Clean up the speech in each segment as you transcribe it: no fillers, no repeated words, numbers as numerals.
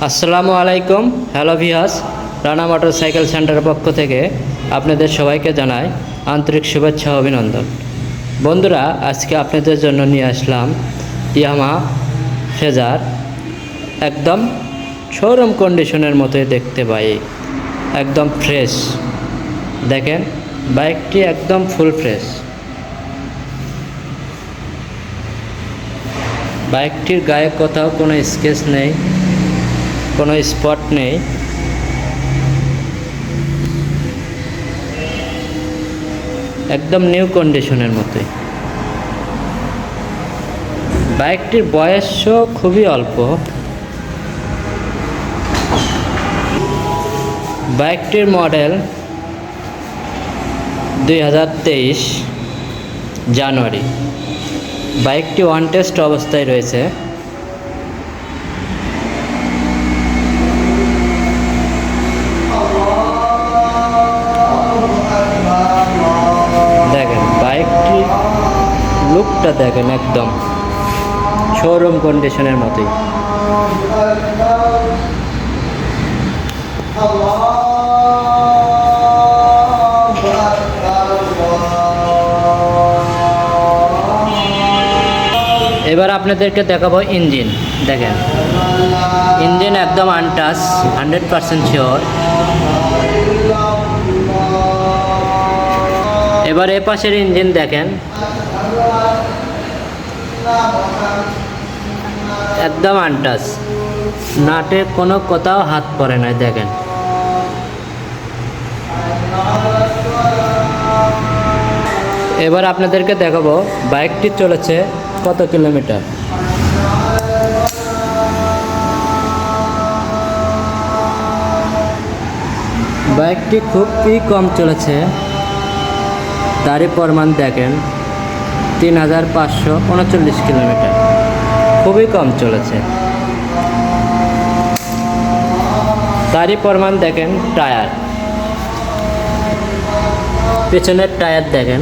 আসসালামু আলাইকুম। Hello viewers, Rana motorcycle সেন্টারের পক্ষ থেকে আপনাদের সবাইকে জানাই আন্তরিক শুভেচ্ছা ও অভিনন্দন। বন্ধুরা, আজকে আপনাদের জন্য নিয়ে আসলাম ইয়ামাহা ফেজার। একদম শোরুম কন্ডিশনের মতোই দেখতে পাই, একদম ফ্রেশ। দেখেন, বাইকটি একদম ফুল ফ্রেশ। বাইকটির গায়ে কোথাও কোনো স্কেচ নেই, কোনো স্পট নেই। একদম নিউ কন্ডিশনের মতোই। বাইকটির বয়সও খুবই অল্প। বাইকটির মডেল 2023 জানুয়ারি। বাইকটি ওয়ান টেস্ট অবস্থায় রয়েছে। দেখেন বাইকটি লুকটা দেখেন, একদম শোরুম কন্ডিশনের মতোই। এবার আপনাদেরকে দেখাবো ইঞ্জিন। দেখেন, ইঞ্জিন একদম আনটাচ, 100% শিওর। এবার এ পাশের ইঞ্জিন দেখেন, একদম আনটাচ, নাটে কোনো কোথাও হাত পড়ে নাই। দেখেন, এবার আপনাদেরকে দেখাবো বাইকটি চলেছে কত কিলোমিটার। বাইকটি খুবই কম চলেছে, তারই প্রমাণ দেখেন, 3539 কিলোমিটার। খুবই কম চলেছে। তারই প্রমাণ দেখেন টায়ার, পেছনের টায়ার দেখেন,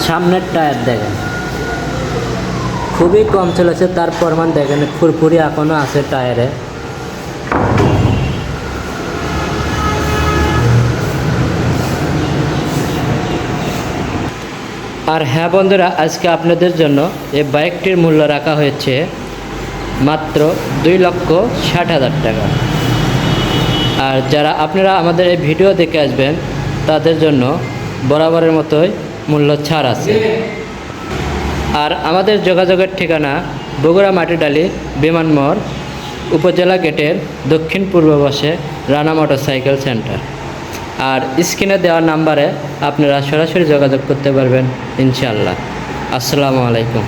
সামনের টায়ার দেখেন, খুবই কম চলেছে। তার প্রমাণ দেখেন, ফুরফুরি এখনো আছে টায়ারে। আর হ্যাঁ বন্ধুরা, আজকে আপনাদের জন্য এই বাইকটির মূল্য রাখা হয়েছে মাত্র 2,60,000 টাকা। আর যারা আপনারা আমাদের এই ভিডিও দেখে আসবেন, তাদের জন্য বরাবরের মতোই মূল্য ছাড় আছে। আর আমাদের যোগাযোগের ঠিকানা বগুড়া মাটিডালি বিমান মোড়, উপজেলা গেটের দক্ষিণ পূর্ব পাশে রানা মোটরসাইকেল সেন্টার। আর স্ক্রিনে দেওয়া নাম্বারে আপনারা সরাসরি যোগাযোগ করতে পারবেন ইনশাআল্লাহ। আসসালামু আলাইকুম।